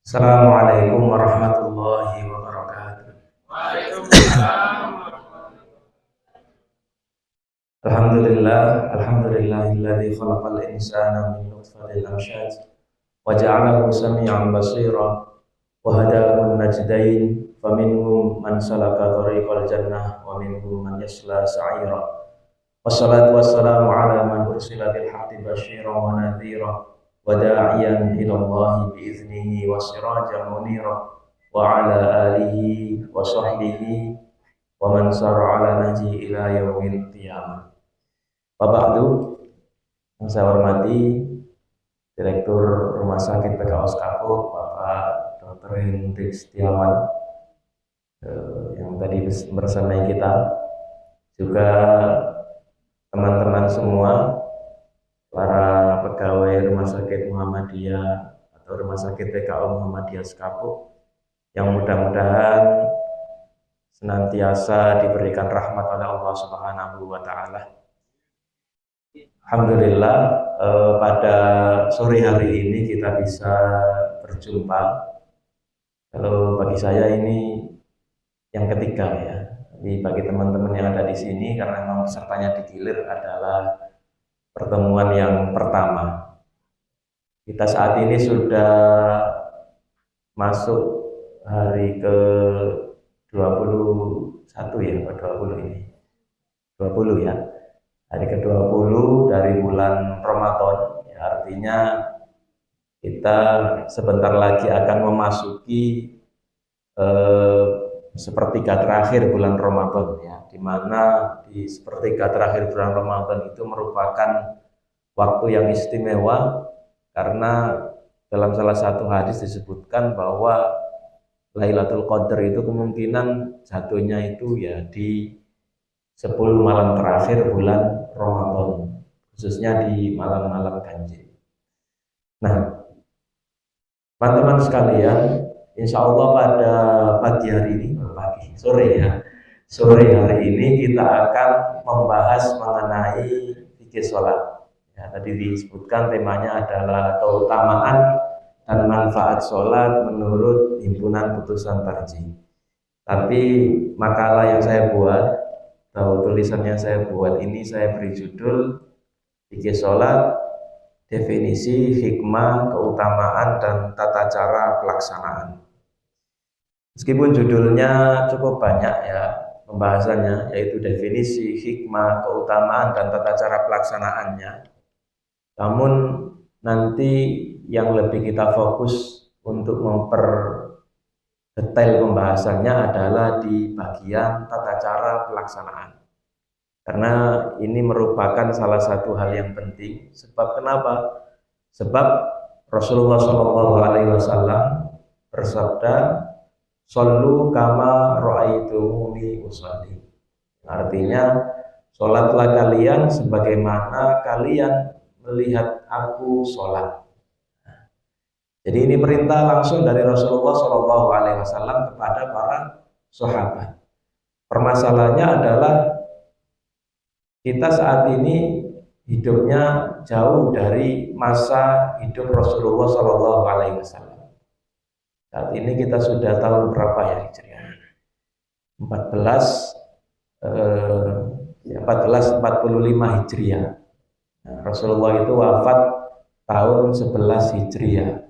Assalamualaikum warahmatullahi wabarakatuh. Waalaikumsalam. Alhamdulillahilladzi khalaqal insana min nutfatin amsyaj wa ja'alahu sami'an basira wa hadahu najdain faminhum man salaka tariqal jannah wa minhum man yasla sa'ira. Wassalatu wassalamu ala man ursila bil haqqi basyiran wa nadhira wa da'iyan ila Allahi bi iznihi wa sirajan munira wa ala alihi wa sahbihi wa man sara ala nahji ila yaumil qiyamah. Ba'du, yang saya hormati Direktur Rumah Sakit PKOS Kapuk, Bapak Dr. Hendrik Setiawan, yang tadi bersama kita, juga teman-teman semua, para pegawai Rumah Sakit Muhammadiyah atau Rumah Sakit PKO Muhammadiyah Kapuk, yang mudah-mudahan senantiasa diberikan rahmat oleh Allah Subhanahu wa Ta'ala. Alhamdulillah, pada sore hari ini kita bisa berjumpa. Kalau bagi saya ini yang ketiga ya. Tapi bagi teman-teman yang ada di sini, karena memang pesertanya digilir, adalah pertemuan yang pertama. Kita saat ini sudah masuk hari ke 21 ya, 20 ini. 20 ya. Hari ke-20 dari bulan Ramadan, ya, artinya kita sebentar lagi akan memasuki sepertiga terakhir bulan Ramadan, ya, di mana di sepertiga terakhir bulan Ramadan itu merupakan waktu yang istimewa, karena dalam salah satu hadis disebutkan bahwa Lailatul Qadar itu kemungkinan jatuhnya itu ya di 10 malam terakhir bulan Ramadan, khususnya di malam-malam ganjil. Nah, teman-teman sekalian, insya Allah pada pagi hari ini, sore hari ini kita akan membahas mengenai fikih sholat. Ya, tadi disebutkan temanya adalah keutamaan dan manfaat sholat menurut Himpunan Putusan Tarjih. Tapi makalah yang saya buat atau tulisannya saya buat ini, saya beri judul fikih sholat, definisi, hikmah, keutamaan, dan tata cara pelaksanaan. Meskipun judulnya cukup banyak ya pembahasannya, yaitu definisi, hikmah, keutamaan, dan tata cara pelaksanaannya, namun nanti yang lebih kita fokus untuk detail pembahasannya adalah di bagian tata cara pelaksanaan, karena ini merupakan salah satu hal yang penting. Sebab kenapa? Sebab Rasulullah SAW bersabda, "Shollu kama ra'aitumuni usolli." Artinya, sholatlah kalian sebagaimana kalian melihat aku sholat. Jadi ini perintah langsung dari Rasulullah SAW kepada para sahabat. Permasalahannya adalah kita saat ini hidupnya jauh dari masa hidup Rasulullah SAW. Saat ini kita sudah tahun berapa ya Hijriah? 1445 Hijriah. Nah, Rasulullah itu wafat tahun 11 Hijriah.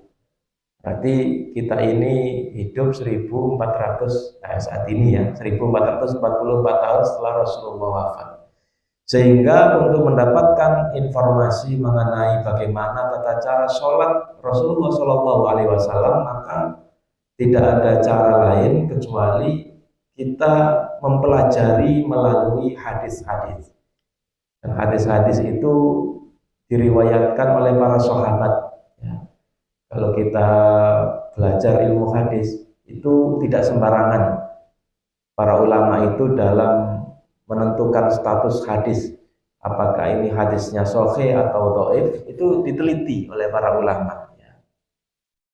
Berarti kita ini hidup 1400 saat ini ya, 1444 tahun setelah Rasulullah wafat. Sehingga untuk mendapatkan informasi mengenai bagaimana tata cara sholat Rasulullah SAW, maka tidak ada cara lain kecuali kita mempelajari melalui hadis-hadis. Dan hadis-hadis itu diriwayatkan oleh para sahabat. Kalau kita belajar ilmu hadis itu tidak sembarangan. Para ulama itu dalam menentukan status hadis, apakah ini hadisnya sahih atau dhaif, itu diteliti oleh para ulama.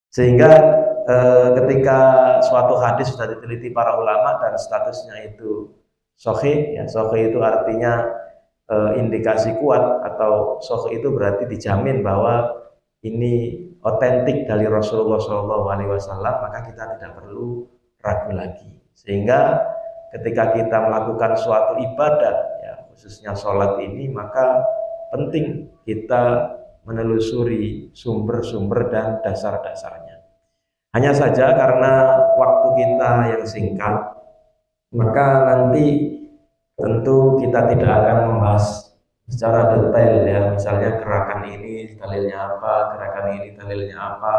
Sehingga ketika suatu hadis sudah diteliti para ulama dan statusnya itu sahih, ya, sahih itu artinya indikasi kuat, atau sahih itu berarti dijamin bahwa ini otentik dari Rasulullah SAW, maka kita tidak perlu ragu lagi. Sehingga ketika kita melakukan suatu ibadah, ya, khususnya sholat ini, maka penting kita menelusuri sumber-sumber dan dasar-dasarnya. Hanya saja karena waktu kita yang singkat, maka nanti tentu kita tidak akan membahas secara detail ya, misalnya gerakan ini dalilnya apa, gerakan ini dalilnya apa,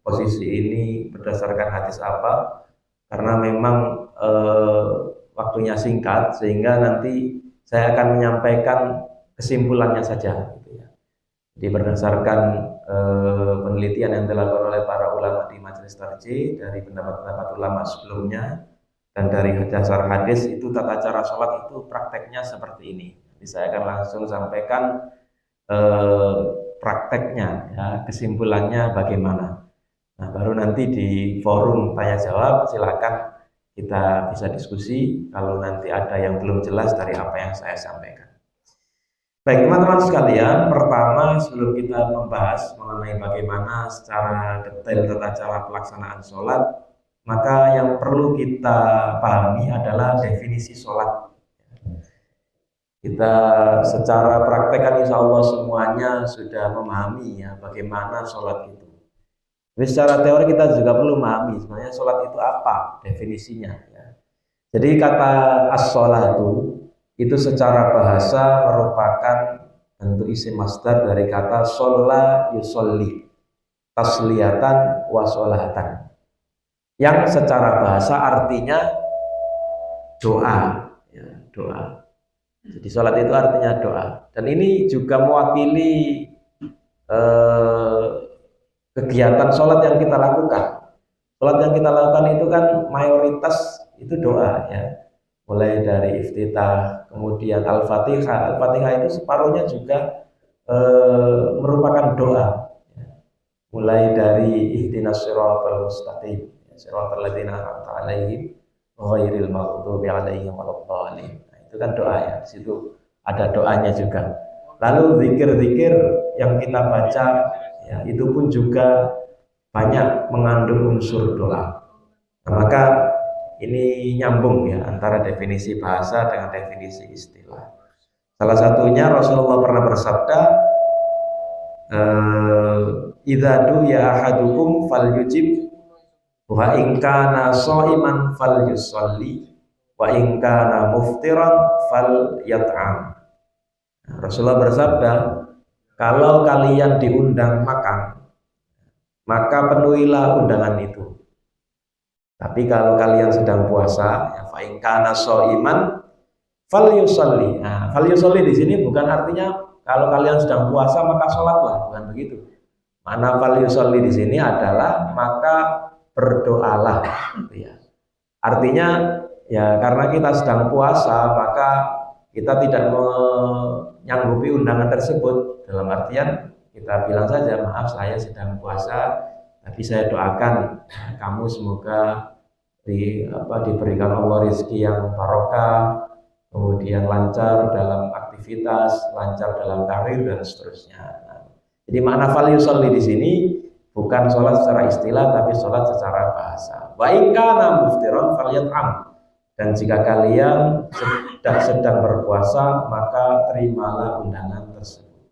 posisi ini berdasarkan hadis apa, karena memang waktunya singkat, sehingga nanti saya akan menyampaikan kesimpulannya saja gitu ya. Jadi berdasarkan penelitian yang dilakukan oleh para ulama di Majelis Tarjih, dari pendapat-pendapat ulama sebelumnya, dan dari dasar hadis itu tata cara sholat itu prakteknya seperti ini. Jadi saya akan langsung sampaikan prakteknya, ya, kesimpulannya bagaimana. Nah, baru nanti di forum tanya jawab silakan kita bisa diskusi kalau nanti ada yang belum jelas dari apa yang saya sampaikan. Baik teman-teman sekalian, pertama sebelum kita membahas mengenai bagaimana secara detail tata cara pelaksanaan sholat, maka yang perlu kita pahami adalah definisi sholat. Kita secara praktek kan insya Allah semuanya sudah memahami ya bagaimana sholat itu. Tapi secara teori kita juga perlu memahami sebenarnya sholat itu apa definisinya. Ya. Jadi kata as-sholatu itu secara bahasa merupakan bentuk isim masdar dari kata sholla yusolli, tasliyatan wa sholatan, yang secara bahasa artinya doa, ya, doa. Jadi sholat itu artinya doa, dan ini juga mewakili kegiatan sholat yang kita lakukan. Sholat yang kita lakukan itu kan mayoritas itu doa, ya. Mulai dari iftitah, kemudian al-fatihah. Al-fatihah itu separuhnya juga merupakan doa. Mulai dari ihdinas siratal mustaqim, siratal ladzina an'amta 'alaihim ghairil maghdubi 'alaihim waladdallin. Nah, itu kan doa ya. Di situ ada doanya juga. Lalu zikir-zikir yang kita baca ya, itu pun juga banyak mengandung unsur doa. Nah, maka ini nyambung ya antara definisi bahasa dengan definisi istilah. Salah satunya Rasulullah pernah bersabda, idza du'iya ahadukum falyujib wa in kana sha'iman falyusalli wa in kana muftiran falyat'am. Rasulullah bersabda, kalau kalian diundang makan, maka penuhilah undangan itu. Tapi kalau kalian sedang puasa, ya fa in kana sha'iman falyusalli. Nah, falyusalli di sini bukan artinya kalau kalian sedang puasa maka sholatlah, bukan begitu. Mana falyusalli di sini adalah maka berdoalah, gitu ya. Artinya ya karena kita sedang puasa maka kita tidak menyanggupi undangan tersebut. Dalam artian kita bilang saja, maaf saya sedang puasa, tapi saya doakan kamu semoga diberikan Allah rezeki yang barokah, kemudian lancar dalam aktivitas, lancar dalam karir dan seterusnya. Nah, jadi makna falyusalli di sini bukan sholat secara istilah, tapi sholat secara bahasa. Wa in kana muftiran falyat'am. Dan jika kalian sedang berpuasa, maka terimalah undangan tersebut.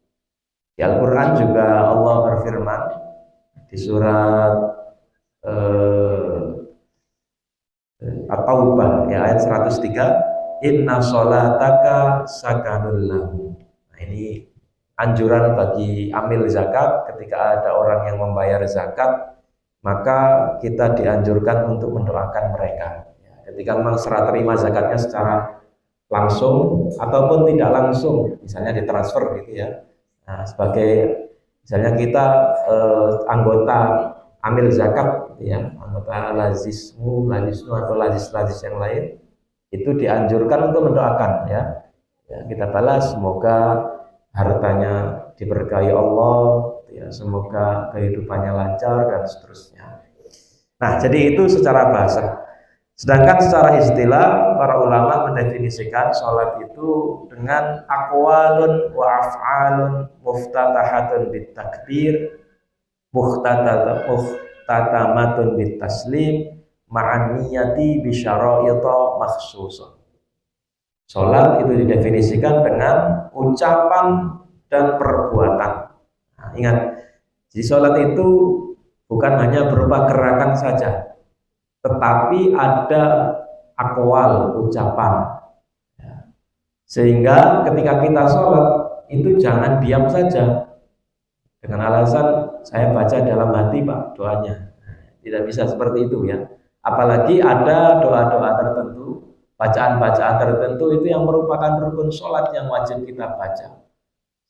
Di Al-Quran juga Allah berfirman di surat At-Taubah ya, ayat 103, inna sholataka sakanul lahum. Nah, ini anjuran bagi amil zakat. Ketika ada orang yang membayar zakat, maka kita dianjurkan untuk mendoakan mereka. Ketika memang serah terima zakatnya secara langsung ataupun tidak langsung, misalnya ditransfer gitu ya. Nah, sebagai misalnya kita anggota amil zakat gitu ya, anggota lazismu atau lazis yang lain, itu dianjurkan untuk mendoakan ya. Ya, kita balas semoga hartanya diberkahi Allah ya, semoga kehidupannya lancar dan seterusnya. Nah, jadi itu secara bahasa. Sedangkan secara istilah para ulama mendefinisikan sholat itu dengan aqwalun wa af'alun muftatahatun bitakbir muhtatamatun bitaslim ma'an niyati bisyara'ita makhsusah. Sholat itu didefinisikan dengan ucapan dan perbuatan. Nah, ingat, jadi sholat itu bukan hanya berupa gerakan saja, tetapi ada akwal, ucapan. Sehingga ketika kita sholat itu jangan diam saja dengan alasan saya baca dalam hati Pak doanya. Tidak bisa seperti itu ya. Apalagi ada doa-doa tertentu, bacaan-bacaan tertentu itu yang merupakan rukun sholat yang wajib kita baca.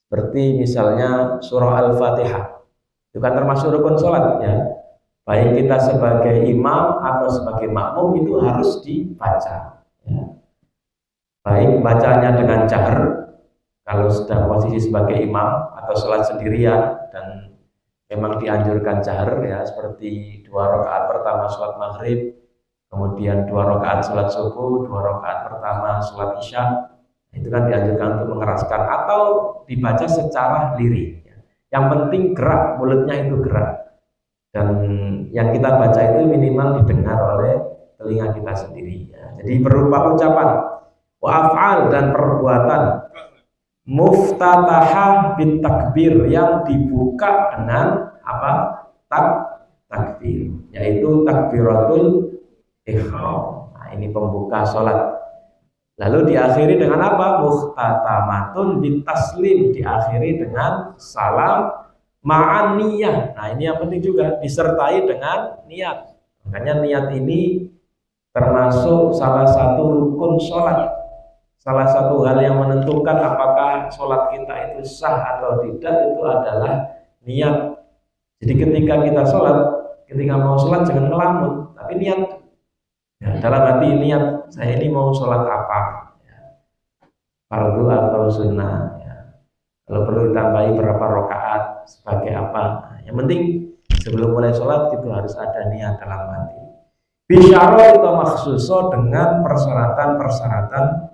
Seperti misalnya surah Al-Fatihah, itu kan termasuk rukun sholat ya. Baik kita sebagai imam atau sebagai makmum itu harus dibaca ya. Baik bacanya dengan jahar kalau sedang posisi sebagai imam atau sholat sendirian dan memang dianjurkan jahar ya, seperti 2 rakaat pertama sholat maghrib, kemudian 2 rakaat sholat subuh, 2 rakaat pertama sholat isya, itu kan dianjurkan untuk mengeraskan atau dibaca secara lirik ya. Yang penting gerak, mulutnya itu gerak, dan yang kita baca itu minimal didengar oleh telinga kita sendiri ya. Jadi berupa ucapan, wa'af'al dan perbuatan. Muftatahah bin takbir, yang dibuka dengan apa? Takbir, yaitu takbiratul ihram. Nah, ini pembuka sholat. Lalu diakhiri dengan apa? Muhtatamatun bin taslim, diakhiri dengan salam ma'an niyah. Nah, ini yang penting juga, disertai dengan niat. Makanya niat ini termasuk salah satu rukun sholat, salah satu hal yang menentukan apakah sholat kita itu sah atau tidak, itu adalah niat. Jadi ketika kita sholat, ketika mau sholat jangan ngelamun, tapi niat ya, dalam hati niat, saya ini mau sholat apa ya, fardu atau sunnah ya. Kalau perlu ditambahi berapa rakaat sebagai apa, nah, yang penting sebelum mulai sholat itu harus ada niat dalam hati. Bisyara itu makhsuso, dengan persyaratan-persyaratan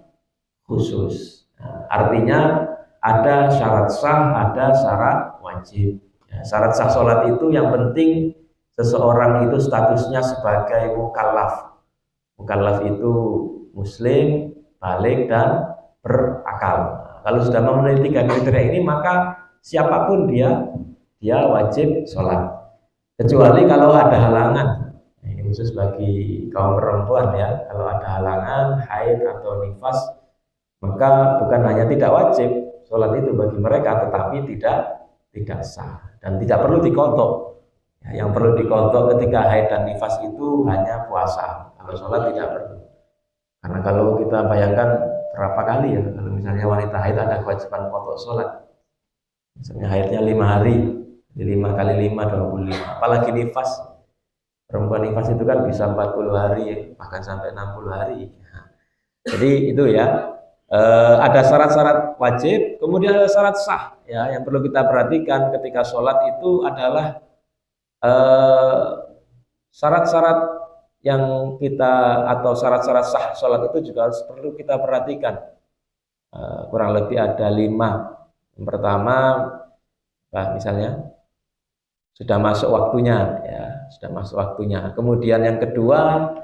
khusus. Nah, artinya ada syarat sah, ada syarat wajib. Ya, syarat sah sholat itu yang penting seseorang itu statusnya sebagai mukallaf. Mukallaf itu muslim, balik dan berakal. Nah, kalau sudah memenuhi 3 kriteria ini, maka siapapun dia wajib sholat. Kecuali kalau ada halangan. Nah, ini khusus bagi kaum perempuan ya. Kalau ada halangan, haid atau nifas, maka bukan hanya tidak wajib sholat itu bagi mereka, tetapi tidak sah dan tidak perlu dikodok. Ya, yang perlu dikodok ketika haid dan nifas itu hanya puasa. Kalau sholat tidak perlu. Karena kalau kita bayangkan berapa kali ya, kalau misalnya wanita haid ada kewajiban kodok sholat. Misalnya haidnya 5 hari, 5 kali 5 25. Apalagi nifas, perempuan nifas itu kan bisa 40 hari, bahkan sampai 60 hari. Nah, jadi itu ya. Ada syarat-syarat wajib, kemudian ada syarat sah ya, yang perlu kita perhatikan ketika sholat itu adalah syarat-syarat yang kita, atau syarat-syarat sah sholat itu juga harus perlu kita perhatikan. Kurang lebih ada 5. Yang pertama, misalnya sudah masuk waktunya ya, sudah masuk waktunya. Kemudian yang kedua,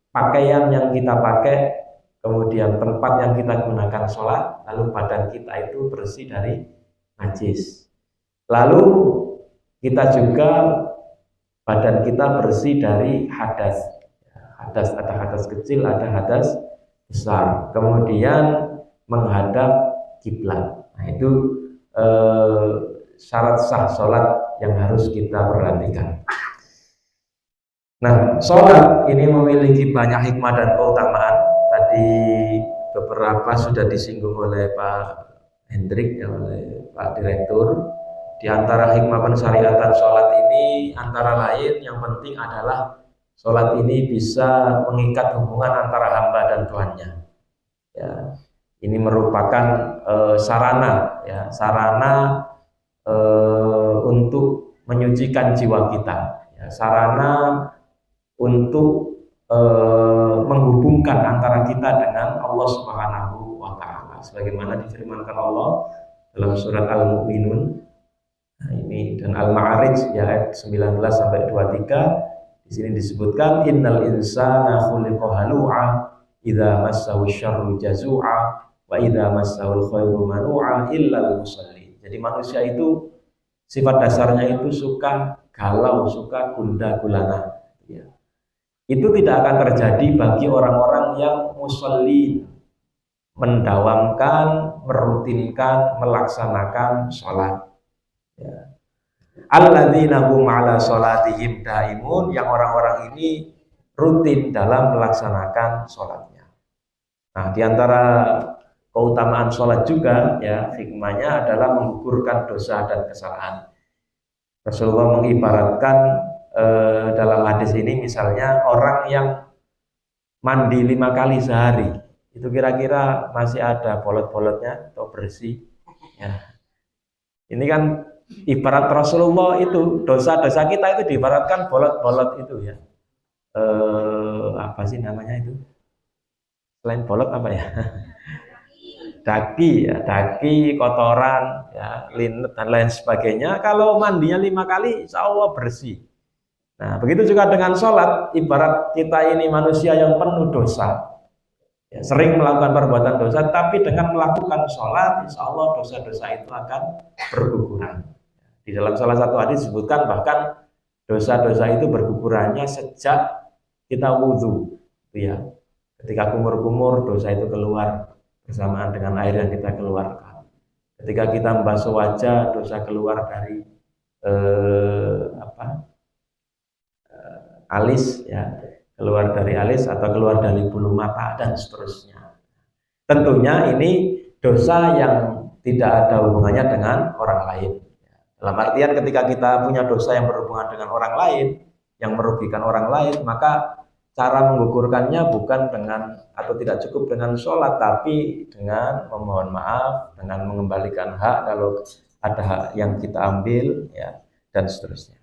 pakaian yang kita pakai, kemudian tempat yang kita gunakan sholat, lalu badan kita itu bersih dari najis. Lalu kita juga badan kita bersih dari hadas. Hadas, ada hadas kecil, ada hadas besar. Kemudian menghadap kiblat. Nah, itu syarat sah sholat yang harus kita perhatikan. Nah, sholat ini memiliki banyak hikmah dan keutamaan. Tadi beberapa sudah disinggung oleh Pak Hendrik, ya, oleh Pak Direktur. Di antara hikmah pensyariatan sholat ini antara lain yang penting adalah sholat ini bisa mengikat hubungan antara hamba dan Tuhannya. Ya, ini merupakan sarana, ya, sarana untuk menyucikan jiwa kita, ya, sarana untuk menghubungkan antara kita dengan Allah Subhanahu wa Ta'ala, sebagaimana difirmankan Allah dalam surat Al-Mu'minun, Nah, ini dan Al-Ma'arij ya ayat 19 sampai 23 di sini disebutkan innal insana khuliqa halu'a idza massahu syarru jazu'a wa idza massahu khairu manu'a illal musallin. Jadi manusia itu sifat dasarnya itu suka galau, suka gundah gulana ya. Itu tidak akan terjadi bagi orang-orang yang musallin, mendawamkan, merutinkan, melaksanakan sholat ya. Alladzina hum ala sholatihim daimun, yang orang-orang ini rutin dalam melaksanakan sholatnya. Nah, diantara keutamaan sholat juga ya hikmahnya adalah menggugurkan dosa dan kesalahan. Rasulullah mengibaratkan dalam hadis ini misalnya orang yang mandi 5 kali sehari itu kira-kira masih ada bolot-bolotnya atau bersih ya. Ini kan ibarat Rasulullah itu dosa-dosa kita itu diibaratkan bolot-bolot itu ya. Apa sih namanya itu? Selain bolot apa ya? Daki ya, daki, kotoran, ya, linet dan lain sebagainya. Kalau mandinya 5 kali, insya Allah bersih. Nah, begitu juga dengan sholat. Ibarat kita ini manusia yang penuh dosa, ya, sering melakukan perbuatan dosa, tapi dengan melakukan sholat, insya Allah dosa-dosa itu akan berguguran. Di dalam salah satu hadis disebutkan bahkan dosa-dosa itu bergugurannya sejak kita wudhu, ya. Ketika kumur-kumur, dosa itu keluar bersamaan dengan air yang kita keluarkan. Ketika kita membasuh wajah, dosa keluar dari alis, ya, keluar dari alis atau keluar dari bulu mata dan seterusnya. Tentunya ini dosa yang tidak ada hubungannya dengan orang lain. Dalam artian ketika kita punya dosa yang berhubungan dengan orang lain, yang merugikan orang lain, maka cara menggugurkannya bukan dengan atau tidak cukup dengan sholat, tapi dengan memohon maaf, dengan mengembalikan hak kalau ada hak yang kita ambil, ya, dan seterusnya.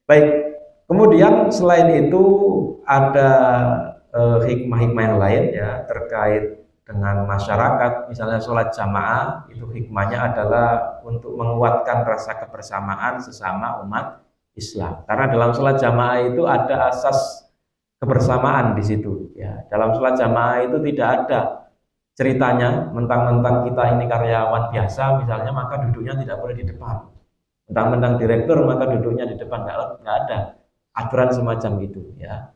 Baik, kemudian selain itu ada hikmah-hikmah yang lain ya terkait dengan masyarakat. Misalnya sholat jamaah itu hikmahnya adalah untuk menguatkan rasa kebersamaan sesama umat Islam. Karena dalam sholat jamaah itu ada asas kebersamaan di situ ya. Dalam sholat jamaah itu tidak ada ceritanya mentang-mentang kita ini karyawan biasa misalnya maka duduknya tidak boleh di depan, mentang-mentang direktur maka duduknya di depan, nggak ada aturan semacam itu ya.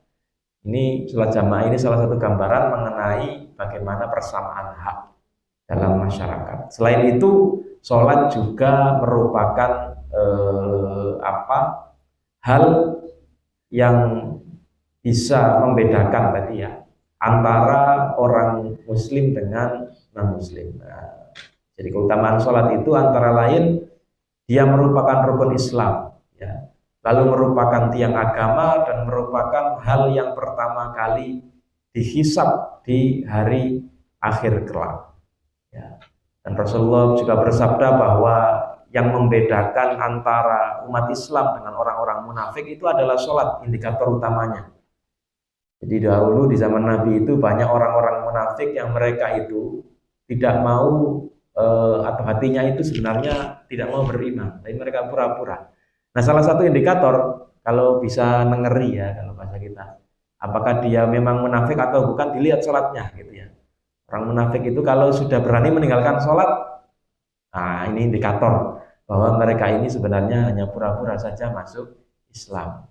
Ini sholat jamaah ini salah satu gambaran mengenai bagaimana persamaan hak dalam masyarakat. Selain itu sholat juga merupakan hal yang bisa membedakan tadi ya antara orang muslim dengan non muslim. Nah, jadi keutamaan sholat itu antara lain dia merupakan rukun Islam ya, lalu merupakan tiang agama dan merupakan hal yang pertama kali dihisab di hari akhir kelak ya. Dan Rasulullah juga bersabda bahwa yang membedakan antara umat Islam dengan orang-orang munafik itu adalah sholat, indikator utamanya. Jadi dahulu di zaman Nabi itu banyak orang-orang munafik yang mereka itu tidak mau atau hatinya itu sebenarnya tidak mau beriman, tapi mereka pura-pura. Nah, salah satu indikator kalau bisa nengeri ya kalau bahasa kita, apakah dia memang munafik atau bukan dilihat sholatnya gitu ya. Orang munafik itu kalau sudah berani meninggalkan sholat, nah ini indikator bahwa mereka ini sebenarnya hanya pura-pura saja masuk Islam.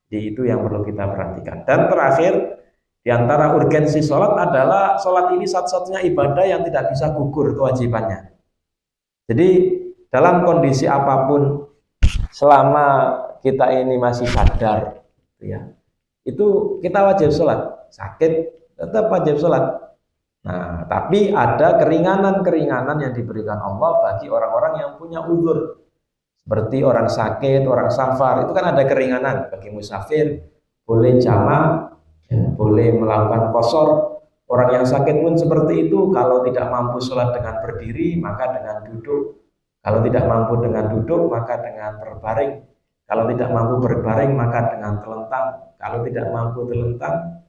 Jadi itu yang perlu kita perhatikan. Dan terakhir, di antara urgensi sholat adalah sholat ini satu-satunya ibadah yang tidak bisa gugur kewajibannya. Jadi dalam kondisi apapun, selama kita ini masih sadar, ya, itu kita wajib sholat. Sakit tetap wajib sholat. Nah, tapi ada keringanan-keringanan yang diberikan Allah bagi orang-orang yang punya uzur. Seperti orang sakit, orang safar, itu kan ada keringanan. Bagi musafir, boleh jamak, ya, boleh melakukan qashar. Orang yang sakit pun seperti itu, kalau tidak mampu sholat dengan berdiri, maka dengan duduk. Kalau tidak mampu dengan duduk, maka dengan berbaring. Kalau tidak mampu berbaring, maka dengan telentang. Kalau tidak mampu telentang,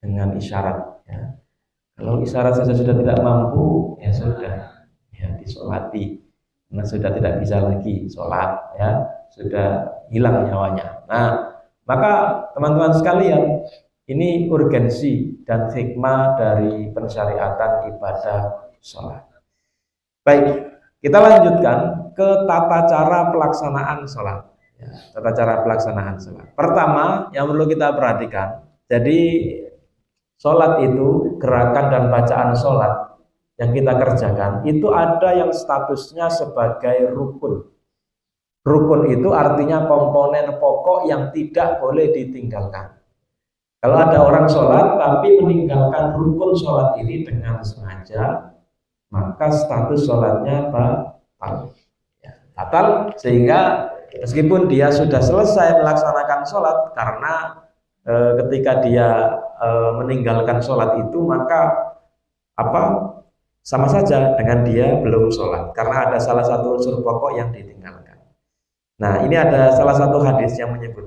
dengan isyarat. Ya. Kalau isyarat saja sudah tidak mampu, ya sudah, ya disolati. karena sudah tidak bisa lagi sholat, ya, sudah hilang nyawanya. Nah, maka teman-teman sekalian, ini urgensi dan hikmah dari pensyariatan ibadah sholat. Baik, kita lanjutkan ke tata cara pelaksanaan sholat. Ya, tata cara pelaksanaan sholat. Pertama, yang perlu kita perhatikan, jadi sholat itu, gerakan dan bacaan sholat yang kita kerjakan, itu ada yang statusnya sebagai rukun. Rukun itu artinya komponen pokok yang tidak boleh ditinggalkan. Kalau ada orang sholat tapi meninggalkan rukun sholat ini dengan sengaja, maka status sholatnya batal. Ya, batal, sehingga meskipun dia sudah selesai melaksanakan sholat, karena ketika dia meninggalkan sholat itu, maka sama saja dengan dia belum sholat, karena ada salah satu unsur pokok yang ditinggalkan. Nah, ini ada salah satu hadis yang menyebut